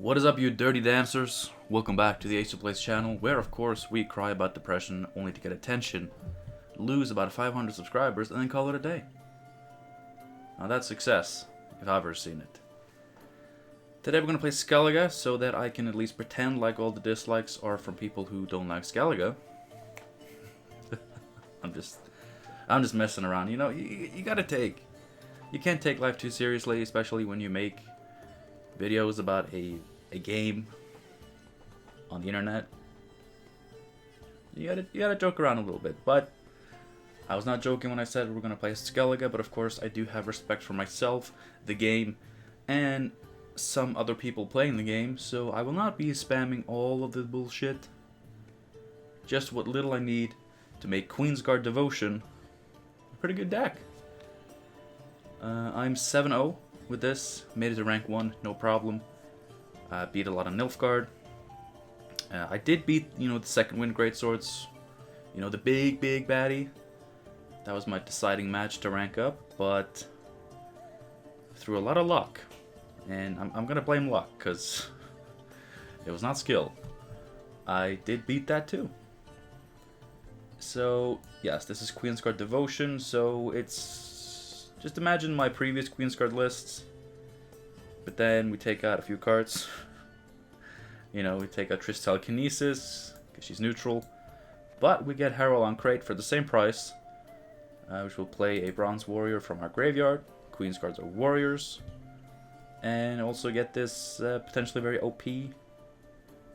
What is up, you dirty dancers? Welcome back to the Ace of Plays channel, where of course we cry about depression only to get attention, lose about 500 subscribers, and then call it a day. Now that's success, if I've ever seen it. Today we're going to play Skellige, so that I can at least pretend like all the dislikes are from people who don't like Skellige. I'm just messing around. You know, you can't take life too seriously, especially when you make videos about a game on the internet. You gotta joke around a little bit, but I was not joking when I said we're gonna play Skellige, but of course I do have respect for myself, the game, and some other people playing the game, so I will not be spamming all of the bullshit. Just what little I need to make Queensguard Devotion a pretty good deck. I'm 7-0 with this, made it to rank 1, no problem. Beat a lot of Nilfgaard. I did beat, the second wind greatswords, the big baddie. That was my deciding match to rank up, but through a lot of luck, and I'm gonna blame luck, because it was not skill. I did beat that too. So, yes, this is Queensguard Devotion, so it's... just imagine my previous Queensguard lists, but then we take out a few cards. We take out Triss Telekinesis, because she's neutral, but we get Herald on crate for the same price, which will play a Bronze Warrior from our graveyard. Queensguards are warriors, and also get this potentially very OP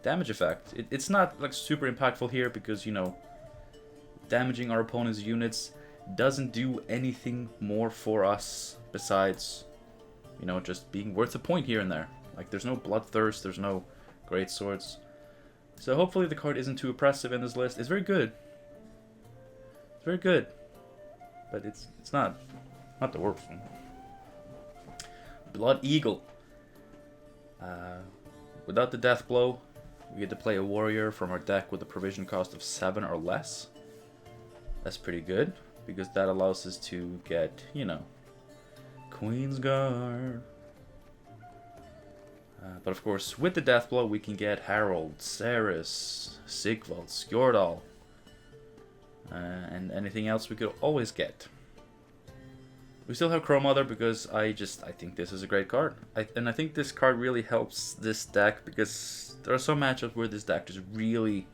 damage effect. It's not like super impactful here because, damaging our opponent's units doesn't do anything more for us besides, just being worth a point here and there. Like, there's no Bloodthirst, there's no Great Swords. So hopefully the card isn't too oppressive in this list. It's very good. It's very good. But it's not the worst one. Blood Eagle. Without the Death Blow, we get to play a warrior from our deck with a provision cost of 7 or less. That's pretty good, because that allows us to get, Queensguard. But of course, with the Death Blow, we can get Harold, Ceres, Sigvald, Skjordal, and anything else we could always get. We still have Crow Mother because I think this is a great card. And I think this card really helps this deck because there are some matchups where this deck just really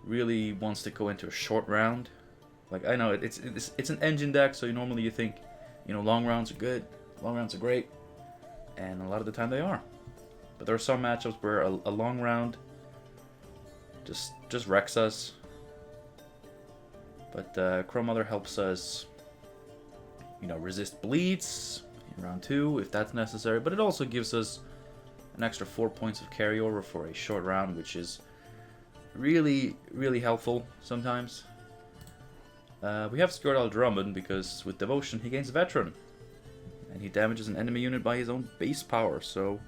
wants to go into a short round. Like, I know it's an engine deck, so normally you think, long rounds are good, long rounds are great, and a lot of the time they are. But there are some matchups where a long round just wrecks us. But Crow Mother helps us, resist bleeds in round 2 if that's necessary. But it also gives us an extra 4 points of carryover for a short round, which is really helpful sometimes. We have Skjordal Drummond because with Devotion he gains Veteran, and he damages an enemy unit by his own base power. So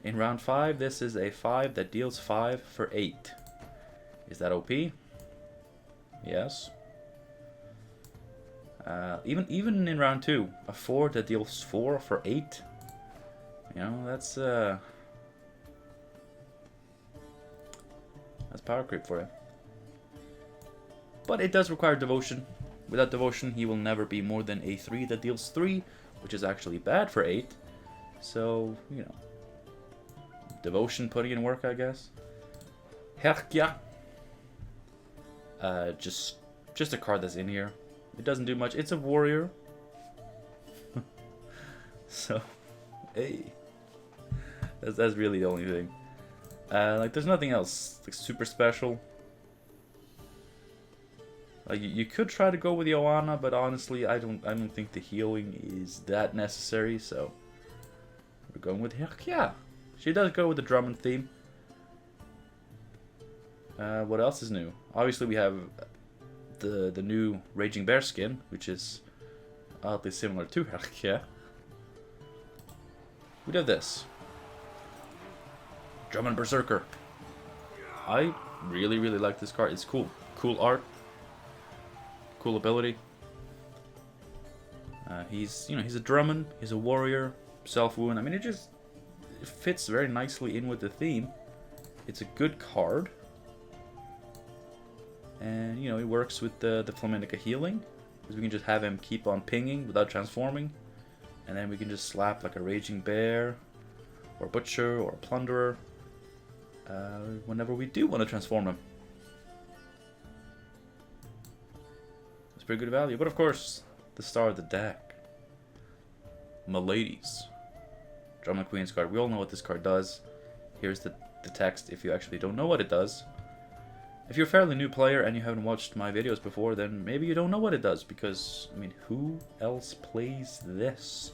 in round 5, this is a 5 that deals 5 for 8. Is that OP? Yes. Even in round 2, a 4 that deals 4 for 8. That's power creep for you. But it does require Devotion. Without Devotion, he will never be more than a 3 that deals 3, which is actually bad for 8. So, Devotion putting in work, I guess. Herkja. Just a card that's in here. It doesn't do much. It's a warrior. So, hey. That's really the only thing. There's nothing else super special. You could try to go with Joanna, but honestly, I don't think the healing is that necessary. So we're going with Herkja. She does go with the Drummond theme. What else is new? Obviously, we have the new Raging Bear skin, which is oddly similar to Herkja. We have this. Drummond Berserker. I really like this card. It's cool. Cool art. Cool ability. He's a Drummond. He's a warrior. Self wound. I mean, it fits very nicely in with the theme. It's a good card. And, you know, it works with the Flamennica healing. Because we can just have him keep on pinging without transforming. And then we can just slap like a Raging Bear, or a Butcher, or a Plunderer, whenever we do want to transform him. It's pretty good value. But of course, the star of the deck, Miladies. Drumlin Queensguard. We all know what this card does. Here's the text if you actually don't know what it does. If you're a fairly new player and you haven't watched my videos before, then maybe you don't know what it does, because, I mean, who else plays this?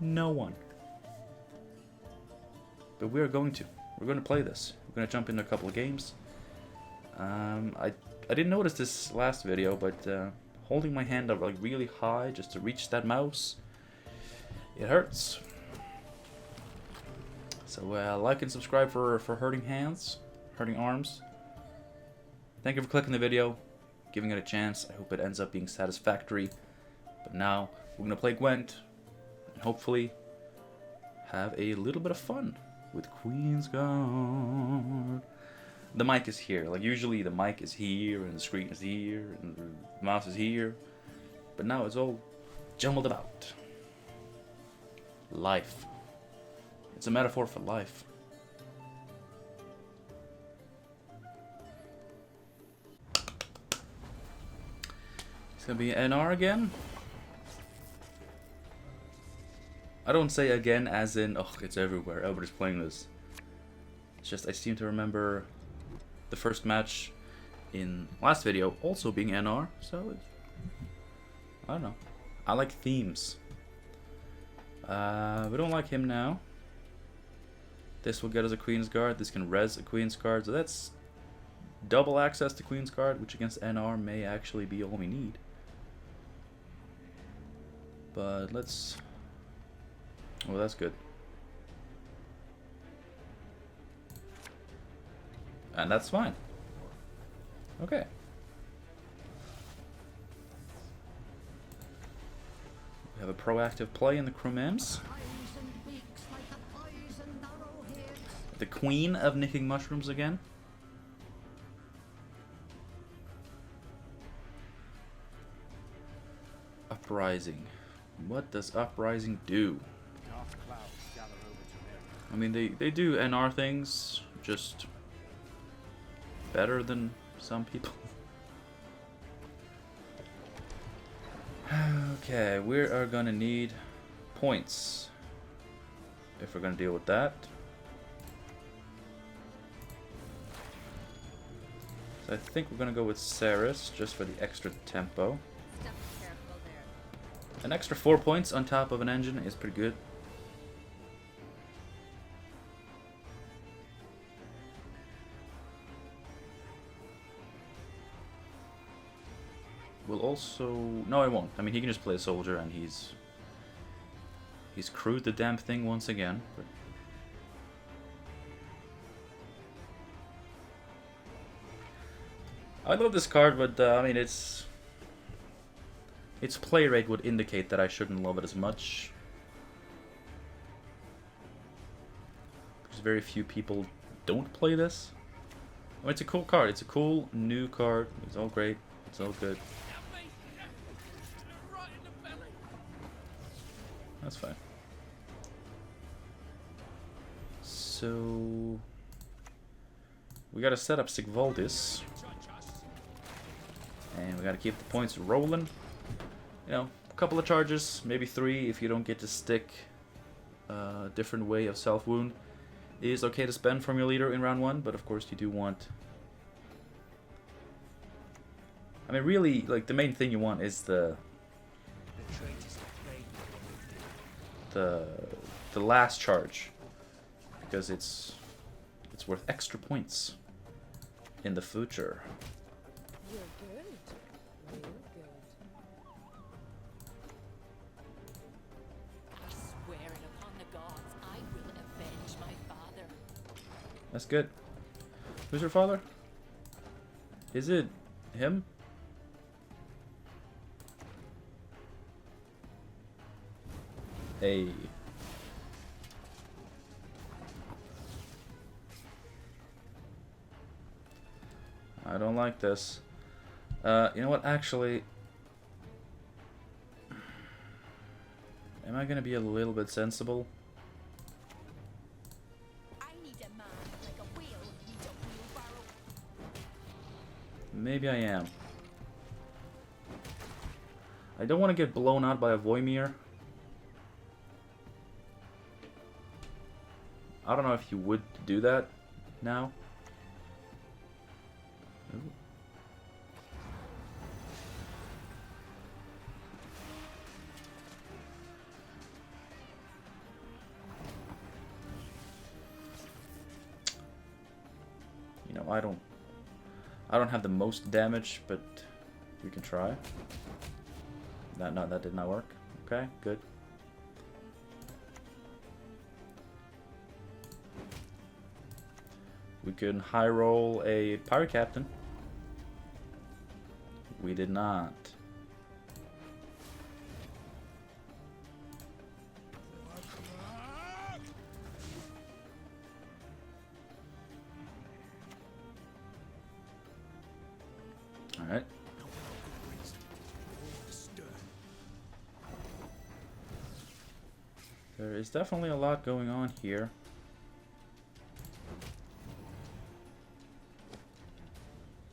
No one. But we're going to. We're going to play this. We're going to jump into a couple of games. I didn't notice this last video, but holding my hand up like really high just to reach that mouse, it hurts. So like and subscribe for hurting hands, hurting arms. Thank you for clicking the video, giving it a chance. I hope it ends up being satisfactory. But now we're going to play Gwent and hopefully have a little bit of fun with Queensguard. The mic is here. Like usually the mic is here and the screen is here and the mouse is here. But now it's all jumbled about. Life. It's a metaphor for life. It's gonna be NR again. I don't say again as in, oh, it's everywhere, everybody's playing this. It's just I seem to remember the first match in last video also being NR, so I don't know. I like themes. We don't like him now. This will get us a Queensguard. This can res a Queensguard, so that's double access to Queensguard, which against NR may actually be all we need. But let's... Oh, that's good. And that's fine. Okay. We have a proactive play in the Chromems. The Queen of Nicking Mushrooms again. Uprising. What does Uprising do? I mean, they do NR things, just better than some people. Okay, we are gonna need points if we're gonna deal with that. So I think we're gonna go with Saris just for the extra tempo. An extra 4 points on top of an engine is pretty good. Will also... No, I won't. I mean, he can just play a soldier and he's crewed the damn thing once again. But I love this card, but I mean, its play rate would indicate that I shouldn't love it as much. Because very few people don't play this. I mean, it's a cool card. It's a cool new card. It's all great. It's all good. That's fine. So we gotta set up Sigvaldis. And we gotta keep the points rolling. You know, a couple of charges, maybe 3 if you don't get to stick a different way of self-wound. It is okay to spend from your leader in round 1, but of course you do want... I mean, really, like, the main thing you want is the last charge, because it's worth extra points in the future. You're good. Real good. I swear it upon the gods, I will avenge my father. That's good. Who's your father? Is it him? Hey. I don't like this. You know what, actually... Am I gonna be a little bit sensible? I need a man like a wheel needs a wheelbarrow. Maybe I am. I don't want to get blown out by a Voimir. I don't know if you would do that now. Ooh. You know, I don't have the most damage, but we can try. That did not work. Okay, good. We can high roll a pirate captain. We did not. All right. There is definitely a lot going on here.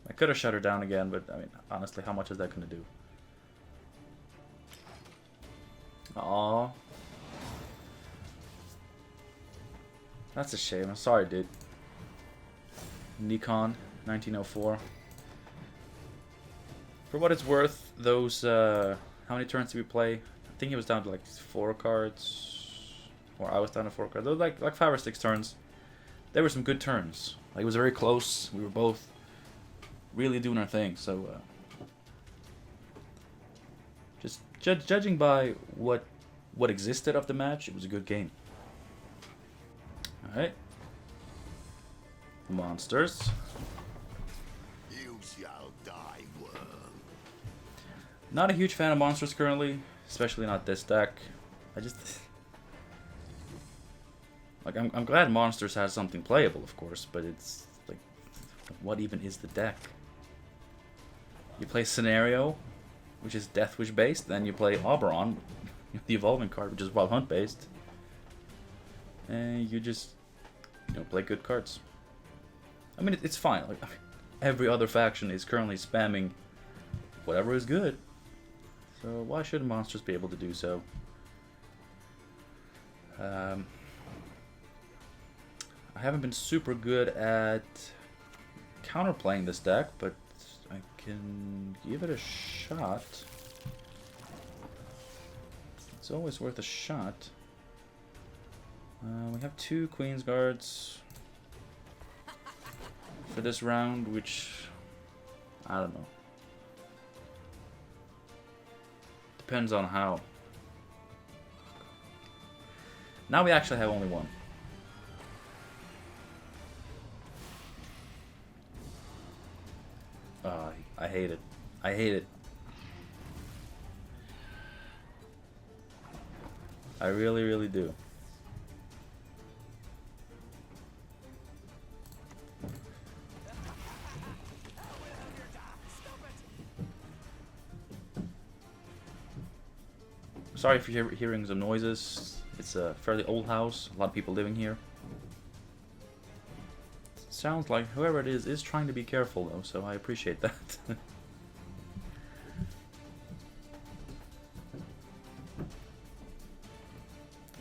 I could have shut her down again, but I mean, honestly, how much is that going to do? Aww. That's a shame. I'm sorry, dude. Nikon, 1904. For what it's worth, those, how many turns did we play? I think it was down to like 4 cards. Or I was down to 4 cards. There was like 5 or 6 turns. There were some good turns. Like, it was very close. We were both really doing our thing. So, just judging by what existed of the match, it was a good game. All right. Monsters. You shall die, worm. Not a huge fan of monsters currently, especially not this deck. I just like I'm glad monsters has something playable, of course, but it's like, what even is the deck? You play Scenario, which is Death Wish based, then you play Oberon, the evolving card, which is Wild Hunt based, and you just play good cards. I mean, it's fine. Like, every other faction is currently spamming whatever is good. So why shouldn't monsters be able to do so? I haven't been super good at counterplaying this deck, but I can give it a shot. It's always worth a shot. We have 2 Queensguards for this round, which I don't know. Depends on how. Now we actually have only 1. I hate it. I hate it. I really, really do. Sorry if you're hearing some noises. It's a fairly old house. A lot of people living here. Sounds like whoever it is trying to be careful, though, so I appreciate that.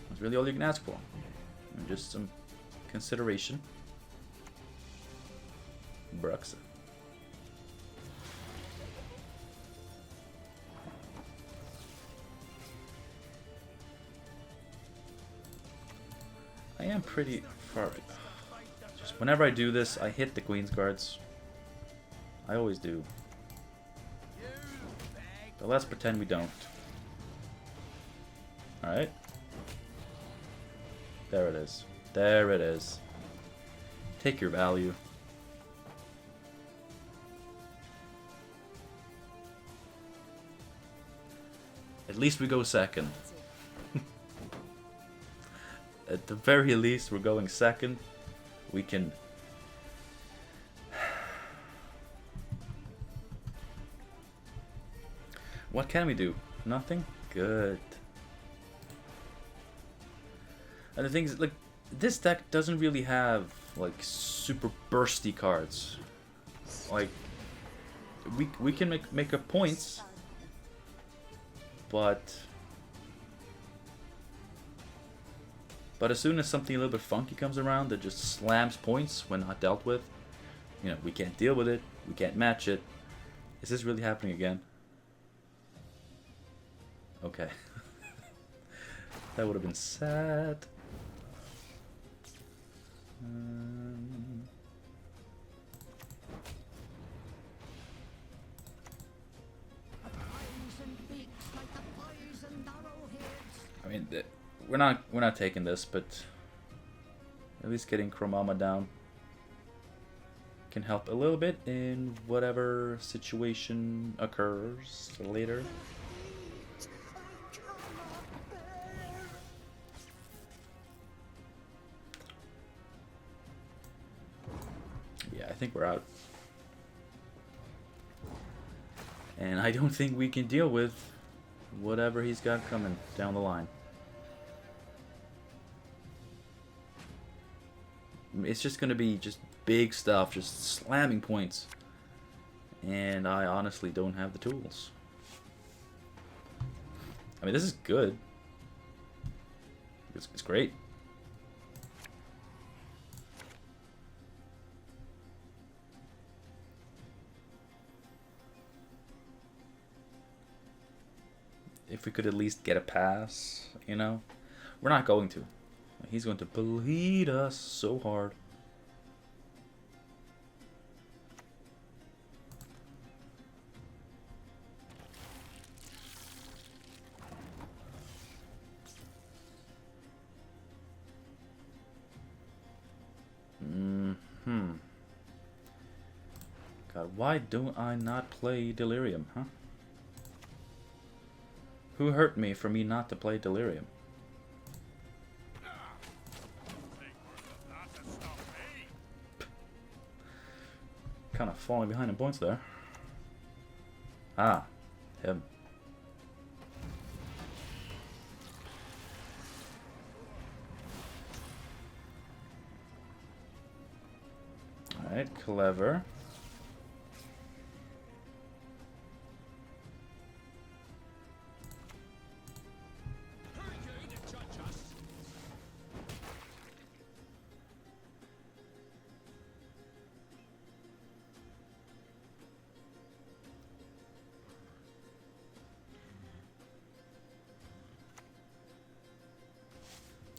That's really all you can ask for. And just some consideration. Bruxa. I am pretty far. Just whenever I do this, I hit the Queensguards. I always do. But let's pretend we don't. Alright. There it is. There it is. Take your value. At least we go second. At the very least, we're going second. We can What can we do? Nothing? Good. And the thing is, like, this deck doesn't really have, like, super bursty cards. Like, we can make up points, but as soon as something a little bit funky comes around that just slams points when not dealt with, you know, we can't deal with it, we can't match it. Is this really happening again? Okay. That would have been sad. I mean, we're not taking this, but at least getting Chromama down can help a little bit in whatever situation occurs later. Yeah, I think we're out. And I don't think we can deal with whatever he's got coming down the line. It's just going to be just big stuff, just slamming points. And I honestly don't have the tools. I mean, this is good. It's great. If we could at least get a pass, you know? We're not going to. He's going to bleed us so hard. God, why do I not play Delirium, huh? Who hurt me for me not to play Delirium? Kind of falling behind in points there. Ah, him. Alright, clever.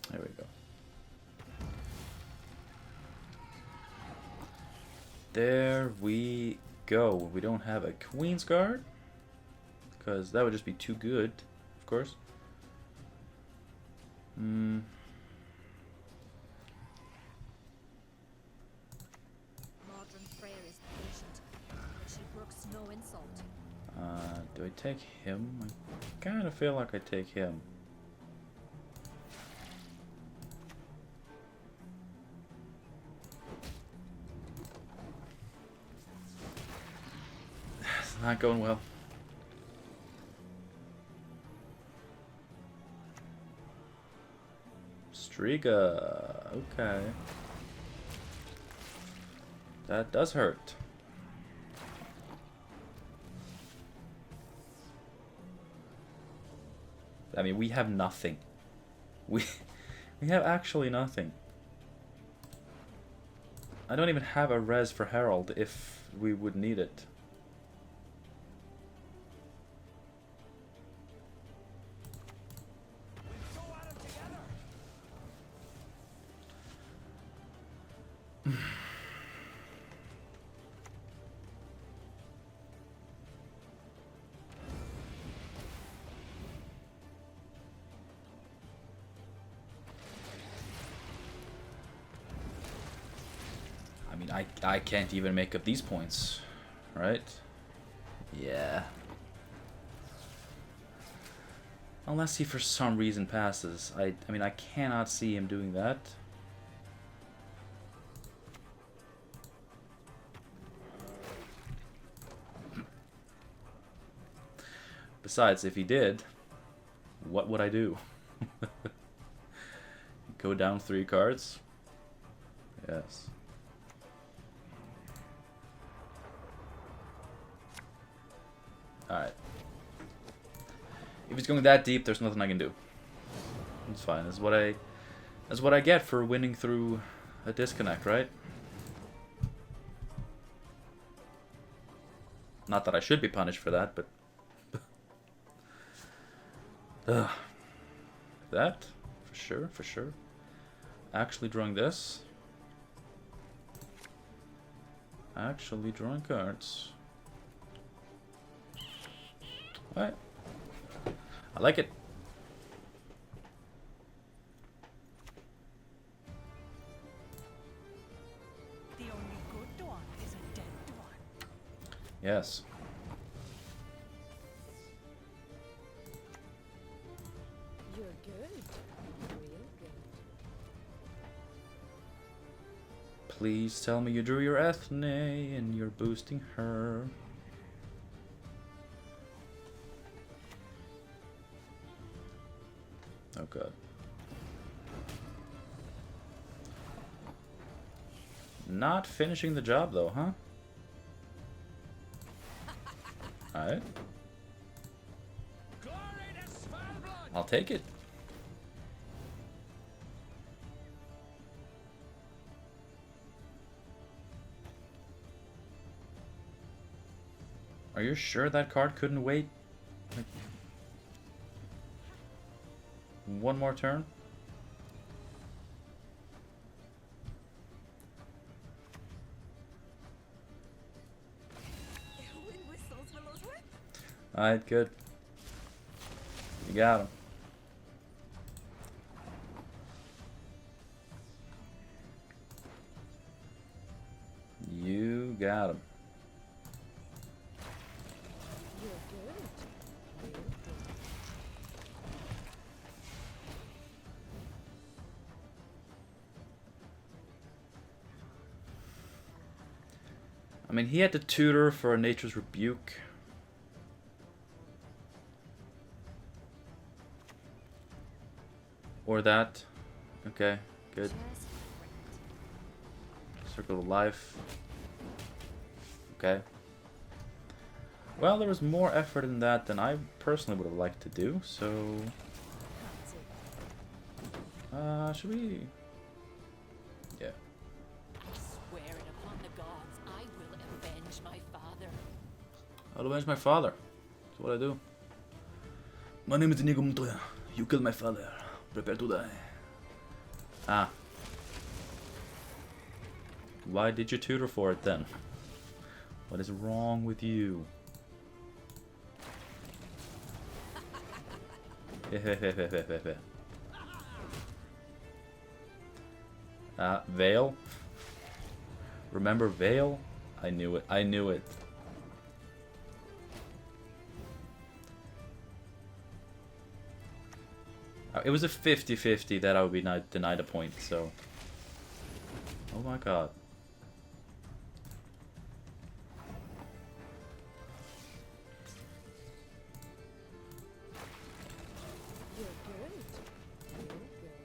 There we go. There we go. We don't have a Queensguard, because that would just be too good, of course. Modern Freya is patient, but she brooks no insult. Do I take him? I kind of feel like I take him. It's not going well. Striga. Okay. That does hurt. I mean, we have nothing. We have actually nothing. I don't even have a res for Herald if we would need it. I mean, I can't even make up these points, right? Yeah. Unless he for some reason passes. I mean, I cannot see him doing that. Besides, if he did, what would I do? Go down 3 cards? Yes. Alright. If he's going that deep, there's nothing I can do. It's fine. That's what I get for winning through a disconnect, right? Not that I should be punished for that, but that for sure. Actually drawing this. Actually drawing cards. Alright. I like it. The only good one is a dead one. Yes. You're good. Real good. Please tell me you drew your Ethne and you're boosting her. Oh god. Not finishing the job though, huh? Alright. I'll take it. Are you sure that card couldn't wait? Like, one more turn? Alright, good. You got him. You got him. You're good. Real good. I mean, he had to tutor for a Nature's Rebuke. Or that. Okay, good. Circle of Life. Okay. Well, there was more effort in that than I personally would have liked to do, so... should we... Yeah. Swear it upon the gods, I will avenge my father. I'll avenge my father. That's what I do. My name is Inigo Montoya. You killed my father. Prepare to die. Ah. Why did you tutor for it then? What is wrong with you? Veil? Remember Veil? I knew it. I knew it. It was a 50-50 that I would be denied a point, so... Oh my god. You're good. Real good.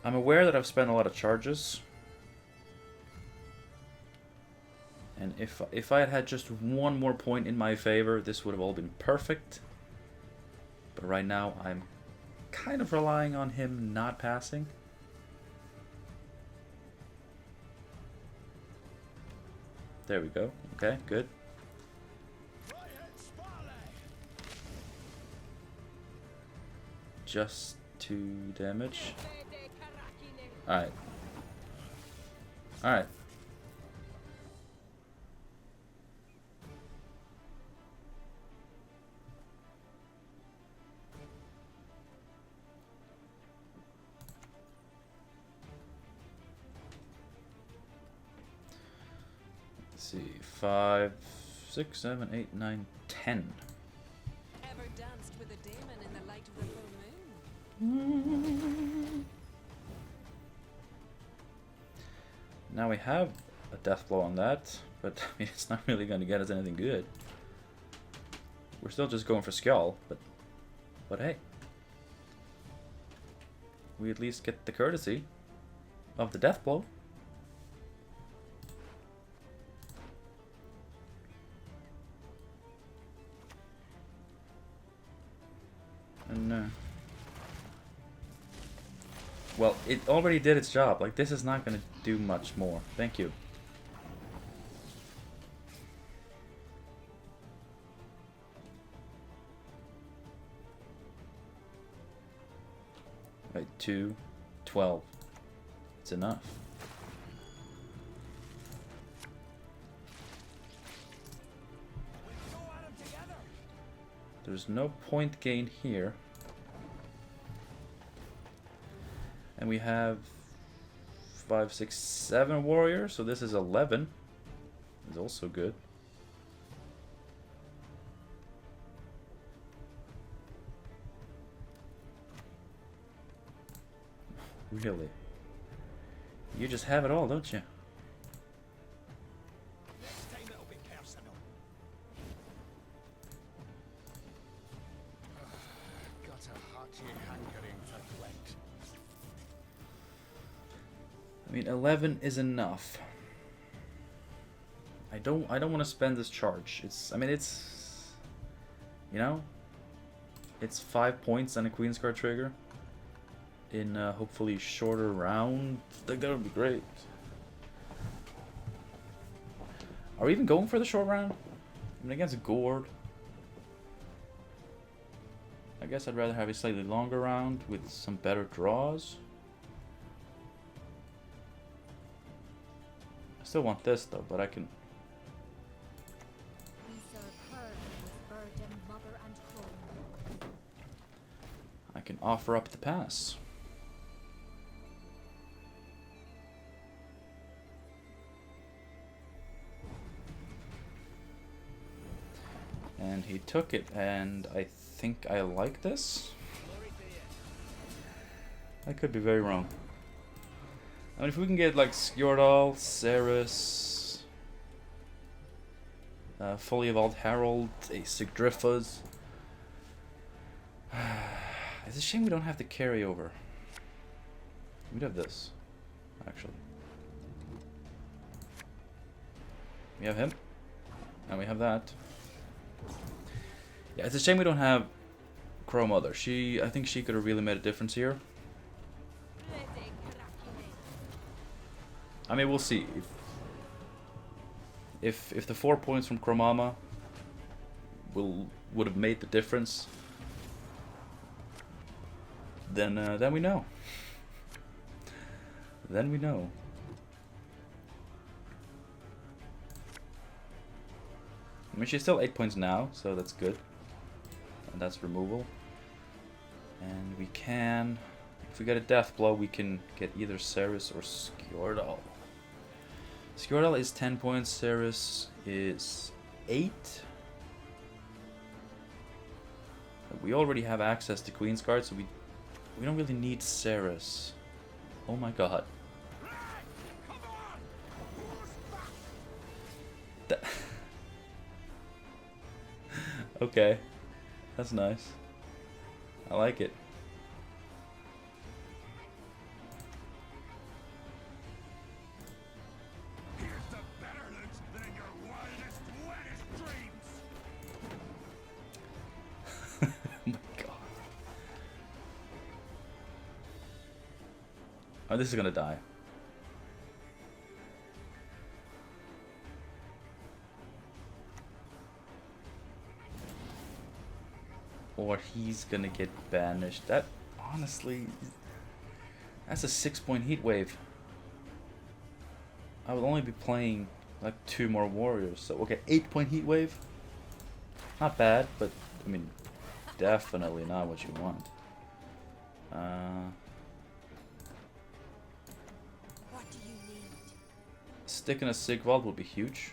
I'm aware that I've spent a lot of charges. And if I had had just one more point in my favor, this would have all been perfect. But right now, I'm kind of relying on him not passing. There we go. Okay, good. Just 2 damage. Alright. Alright. Let's see. 5, 6, 7, 8, 9, 10. Now we have a death blow on that, but I mean, it's not really going to get us anything good. We're still just going for Skull, but hey. We at least get the courtesy of the death blow. And well, it already did its job. Like, this is not going to do much more. Thank you. Right, 2, 12. It's enough. There's no point gain here. And we have 5, 6, 7 warriors, so this is 11. It's also good. Really? You just have it all, don't you? Next time it'll be personal. Got a hearty hankering for Gwent. I mean, 11 is enough. I don't want to spend this charge. I mean, it's, you know, it's 5 points and a Queensguard trigger in hopefully shorter round. I think that would be great. Are we even going for the short round? I mean, against Gord, I guess I'd rather have a slightly longer round with some better draws. I still want this though, but I can. We serve her with burden, mother, and home. I can offer up the pass. And he took it, and I think I like this. I could be very wrong. I mean, if we can get like Skjordal, Ceres, fully evolved Herald, a Sigdriffas. It's a shame we don't have the carryover. We'd have this, actually. We have him, and we have that. Yeah, it's a shame we don't have Crow Mother. I think she could have really made a difference here. I mean, we'll see. If the 4 points from Cromama would have made the difference, then we know. Then we know. I mean, she's still 8 points now, so that's good. And that's removal. And we can, if we get a death blow, we can get either Ceres or Skjordal. Skjordal is 10 points, Ceres is 8. We already have access to Queensguard, so we don't really need Ceres. Oh my god. Okay, that's nice. I like it. Here's the better loot than in your wildest, wettest dreams. Oh my god. Oh, this is gonna die. Or he's gonna get banished. That, honestly, that's a 6-point heat wave. I would only be playing like 2 more warriors. So, okay, 8-point heat wave. Not bad, but I mean, definitely not what you want. What do you need? Sticking a Sigvald would be huge.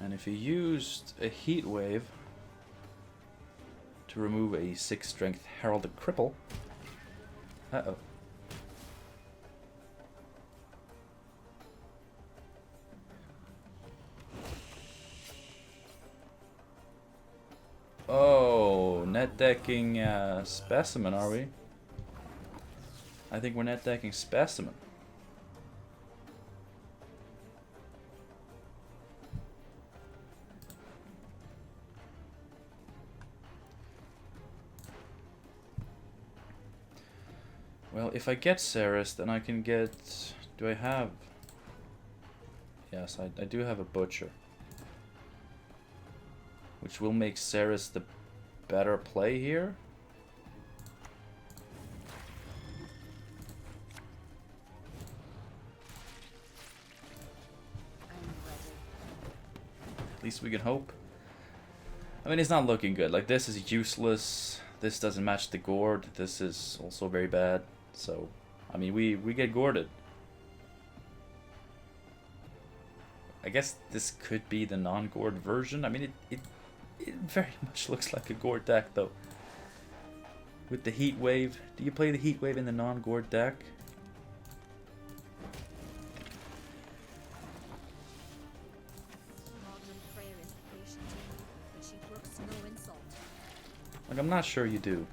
And if If he used a heat wave to remove a 6 strength heralded cripple. Uh-oh. Oh, net decking specimen, are we? I think we're net decking specimen. Well, if I get Ceres, then I can get... Do I have... Yes, I do have a Butcher. Which will make Ceres the better play here. At least we can hope. I mean, it's not looking good. Like, this is useless. This doesn't match the gourd. This is also very bad. So, I mean, we get gourded. I guess this could be the non-gourd version. I mean, it very much looks like a gourd deck, though. With the heat wave. Do you play the heat wave in the non-gourd deck? Like, I'm not sure you do.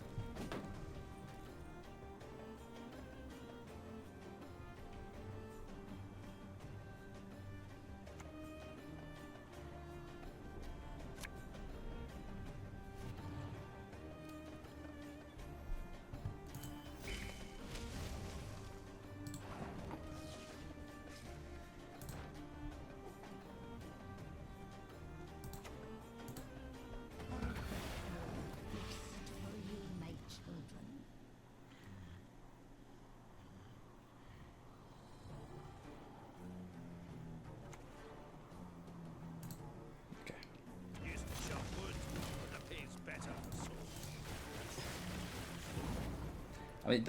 I mean,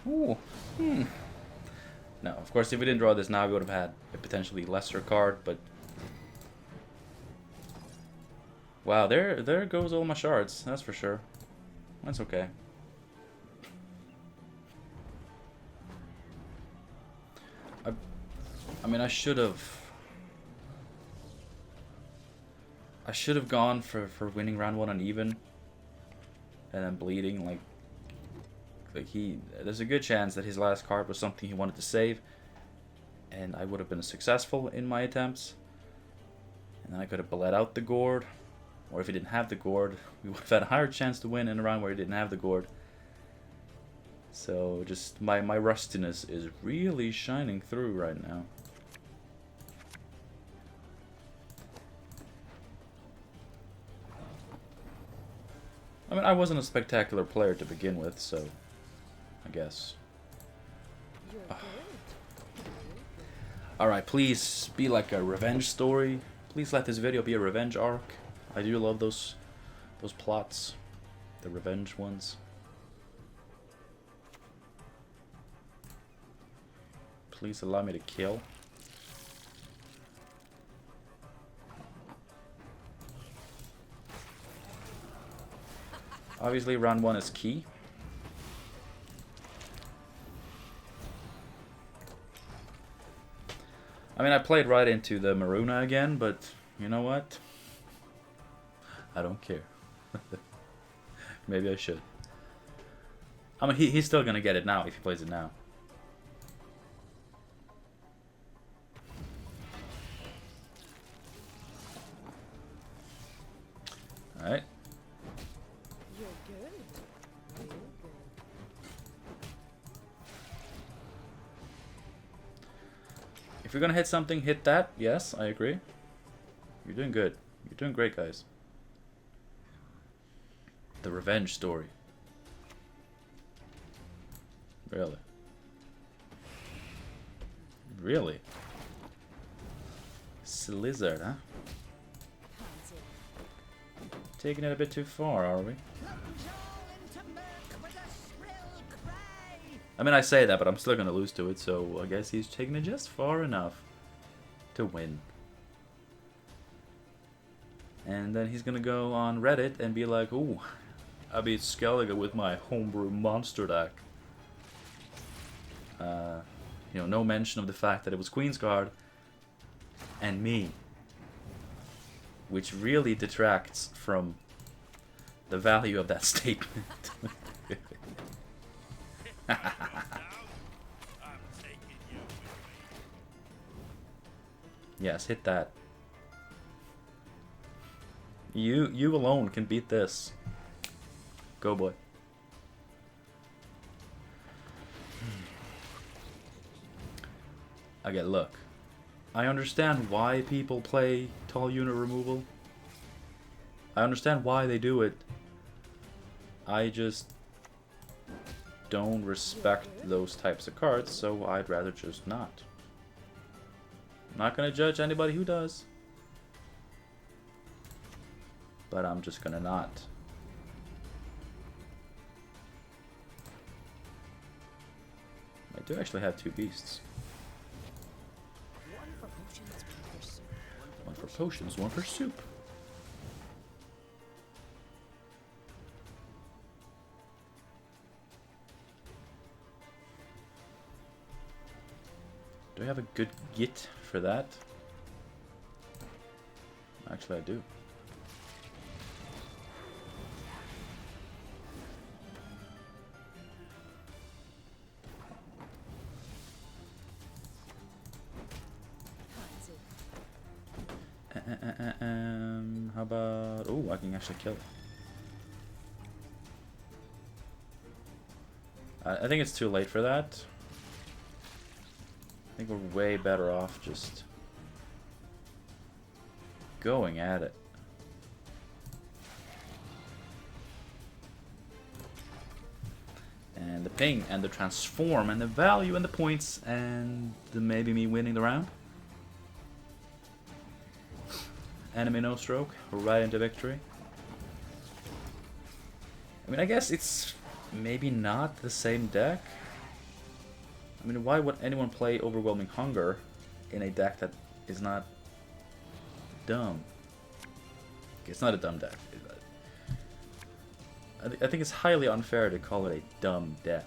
ooh, No, of course, if we didn't draw this now, we would have had a potentially lesser card, but... Wow, there goes all my shards, that's for sure. That's okay. I mean, I should have gone for winning round 1 uneven, and then bleeding, like there's a good chance that his last card was something he wanted to save, and I would have been successful in my attempts, and then I could have bled out the gourd, or if he didn't have the gourd, we would have had a higher chance to win in a round where he didn't have the gourd. So just my rustiness is really shining through right now. I mean, I wasn't a spectacular player to begin with, so I guess. Alright, please be like a revenge story. Please let this video be a revenge arc. I do love those plots. The revenge ones. Please allow me to kill. Obviously, round 1 is key. I mean, I played right into the Maruna again, but you know what? I don't care. Maybe I should. I mean, he's still gonna get it now if he plays it now. Alright. You're good. Real good. If you're gonna hit something, hit that. Yes, I agree. You're doing good. You're doing great, guys. The revenge story. Really? Really? Slizzard, huh? Taking it a bit too far, are we? I mean, I say that, but I'm still gonna lose to it, so I guess he's taking it just far enough to win. And then he's gonna go on Reddit and be like, ooh, I beat Skellige with my homebrew monster deck. You know, no mention of the fact that it was Queensguard and me. Which really detracts from the value of that statement. I'm taking you with me. Yes, hit that. You alone can beat this. Go, boy. Okay, look. I understand why people play tall unit removal. I understand why they do it. I just don't respect those types of cards, so I'd rather just not. I'm not gonna judge anybody who does. But I'm just gonna not. I do actually have 2 beasts. One for potions, one for soup. One for potions, one for soup. Do I have a good git for that? Actually, I do. How about... Oh, I can actually kill it. I think it's too late for that. I think we're way better off just going at it. And the ping, and the transform, and the value, and the points, and maybe me winning the round. Enemy no stroke, right into victory. I mean, I guess it's maybe not the same deck. I mean, why would anyone play Overwhelming Hunger in a deck that is not dumb? It's not a dumb deck. I think it's highly unfair to call it a dumb deck.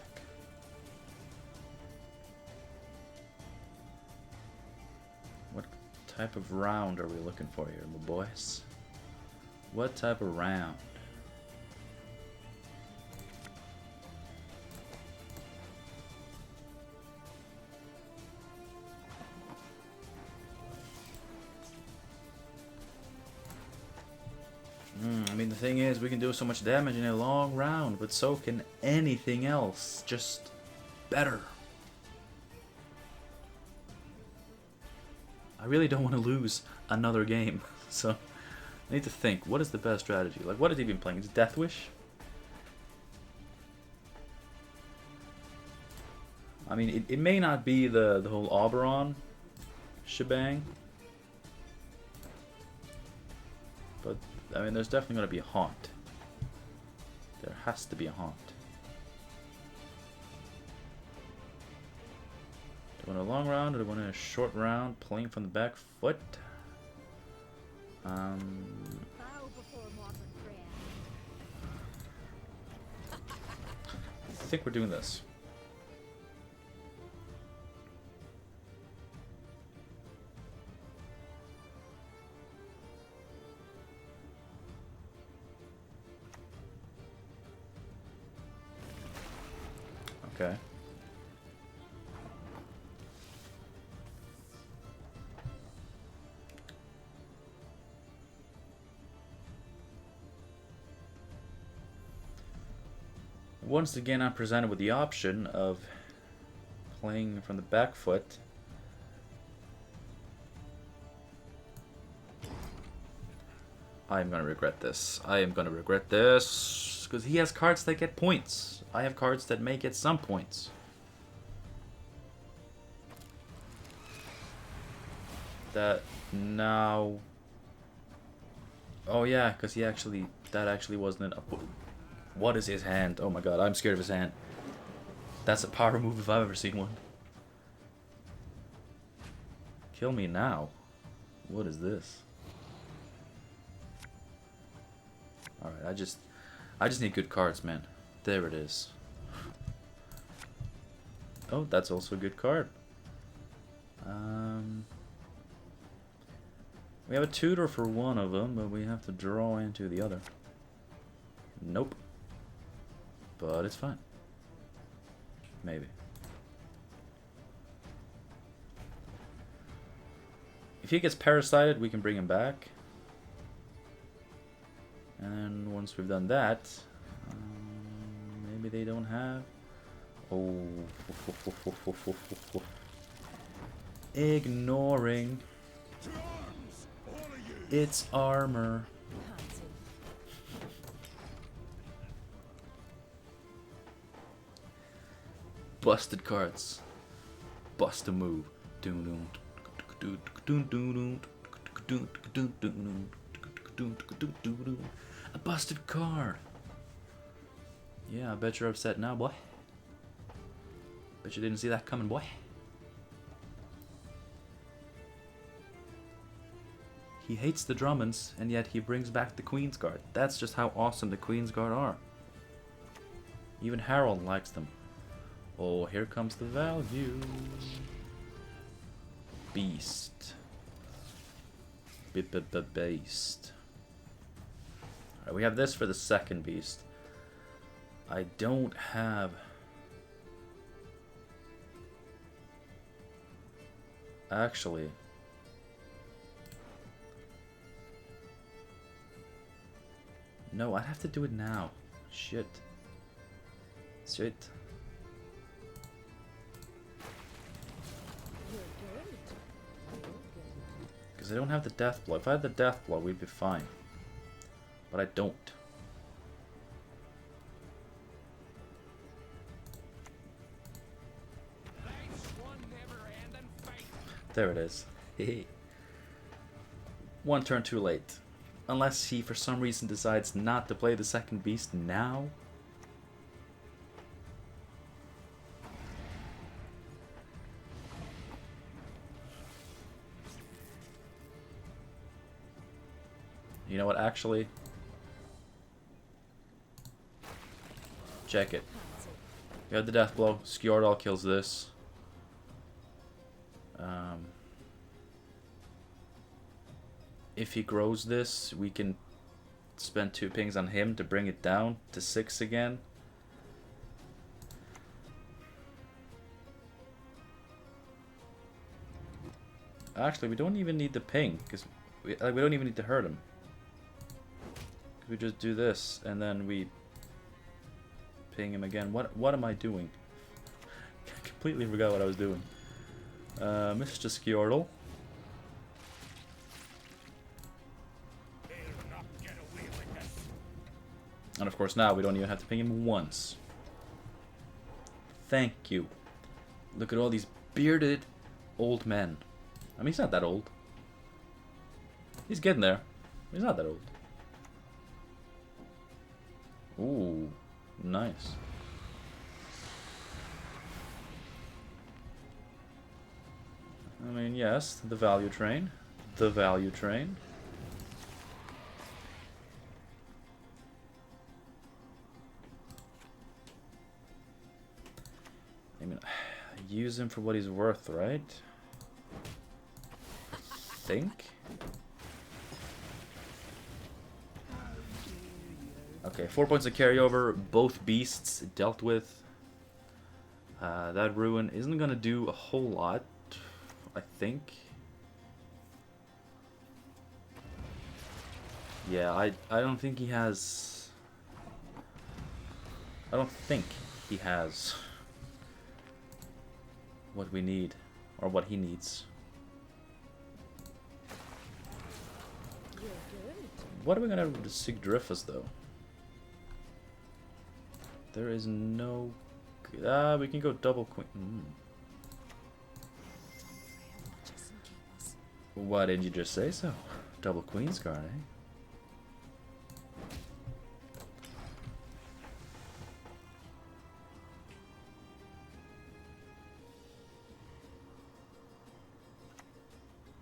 What type of round are we looking for here, my boys? What type of round? I mean, the thing is, we can do so much damage in a long round, but so can anything else. Just better. I really don't want to lose another game, so I need to think, what is the best strategy? Like, what has he been playing? Is it Death Wish? I mean, it may not be the whole Oberon shebang, but I mean, there's definitely going to be a haunt. There has to be a haunt. Do I want a long round or do I want a short round playing from the back foot? Bow before modern prayer. I think we're doing this. Okay. Once again, I'm presented with the option of playing from the back foot. I am gonna regret this. I am gonna regret this because he has cards that get points. I have cards that may get some points. That now. Oh yeah, because he actually, that actually wasn't a. What is his hand? Oh my god, I'm scared of his hand. That's a power move if I've ever seen one. Kill me now. What is this? Alright, I just need good cards, man. There it is. Oh, that's also a good card. We have a tutor for one of them, but we have to draw into the other. Nope. But it's fine. Maybe. If he gets parasited, we can bring him back. And then once we've done that, maybe they don't have... Oh. Ignoring. To arms, all of you. Its armor. Busted cards. Bust a move. A busted card. Yeah, I bet you're upset now, boy. Bet you didn't see that coming, boy. He hates the Drummonds, and yet he brings back the Queensguard. That's just how awesome the Queensguard are. Even Harold likes them. Oh, here comes the value. Beast. Beast. Alright, we have this for the second beast. I don't have... Actually... No, I'd have to do it now. Shit. Shit. Because I don't have the death blow. If I had the death blow, we'd be fine. But I don't. There it is. One turn too late. Unless he, for some reason, decides not to play the second beast now. You know what, actually? Check it. You have the death blow. Skjordal kills this. If he grows this, we can spend 2 pings on him to bring it down to 6 again. Actually, we don't even need the ping, because we don't even need to hurt him. We just do this, and then we ping him again. What am I doing? I completely forgot what I was doing. Mr. Skjordal. And of course now we don't even have to ping him once. Thank you. Look at all these bearded old men. I mean, he's not that old. He's getting there. He's not that old. Ooh, nice. I mean, yes, the value train. The value train. I mean, use him for what he's worth, right? Think? Okay, 4 points of carryover. Both beasts dealt with. That ruin isn't gonna do a whole lot, I think. Yeah, I don't think he has... I don't think he has what we need, or what he needs. What are we gonna do to Sigdriffus though? There is no... we can go double queen. Why didn't you just say so? Double Queensguard, eh?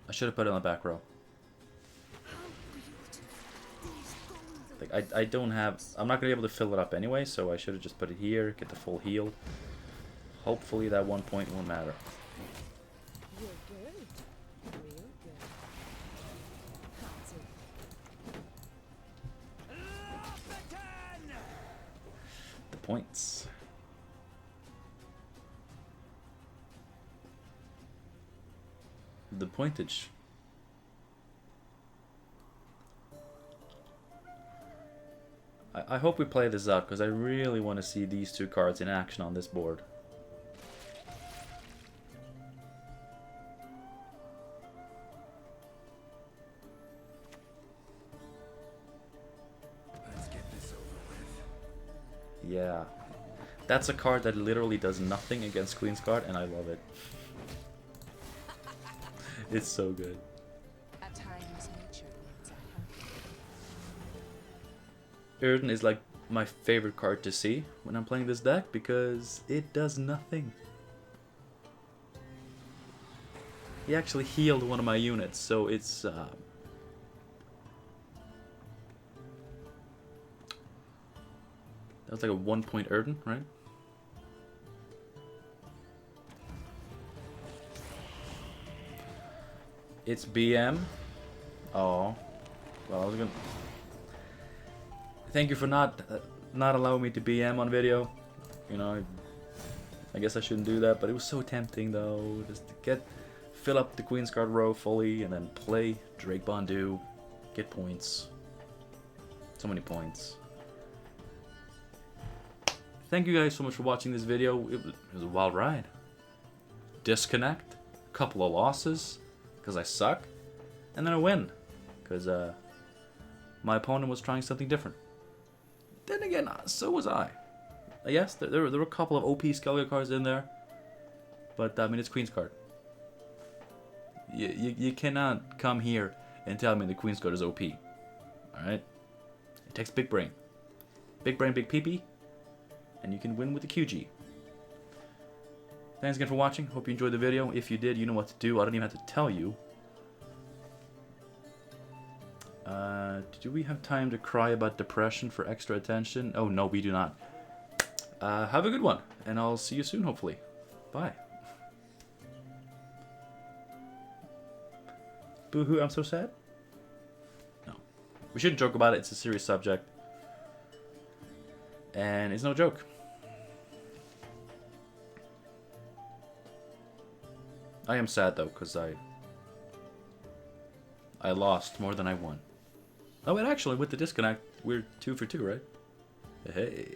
I should have put it on the back row. Like, I don't have... I'm not going to be able to fill it up anyway, so I should have just put it here, get the full heal. Hopefully that 1 point won't matter. You're good. Real good. That's it. The points. The pointage. I hope we play this out, because I really want to see these two cards in action on this board. Let's get this over with. Yeah. That's a card that literally does nothing against Queensguard, and I love it. It's so good. At times, nature needs a help. Erden is like my favorite card to see when I'm playing this deck, because it does nothing. He actually healed one of my units, so it's that was like a 1 point Erden, right? It's BM. Oh, well, I was gonna. Thank you for not allowing me to BM on video. You know, I guess I shouldn't do that, but it was so tempting though, just to fill up the Queensguard row fully and then play Drake Bondu, get points. So many points. Thank you guys so much for watching this video. It was a wild ride. Disconnect, a couple of losses, because I suck, and then a win, because my opponent was trying something different. Then again, so was I. Yes, there were a couple of OP Skellige cards in there, but I mean, it's Queensguard. You cannot come here and tell me the Queensguard is OP. Alright? It takes big brain. Big brain, big peepee, and you can win with the QG. Thanks again for watching. Hope you enjoyed the video. If you did, you know what to do. I don't even have to tell you. Do we have time to cry about depression for extra attention? Oh, no, we do not. Have a good one, and I'll see you soon, hopefully. Bye. Boo-hoo, I'm so sad? No. We shouldn't joke about it. It's a serious subject. And it's no joke. I am sad though, because I lost more than I won. Oh, and actually, with the disconnect, we're 2 for 2, right? Hey.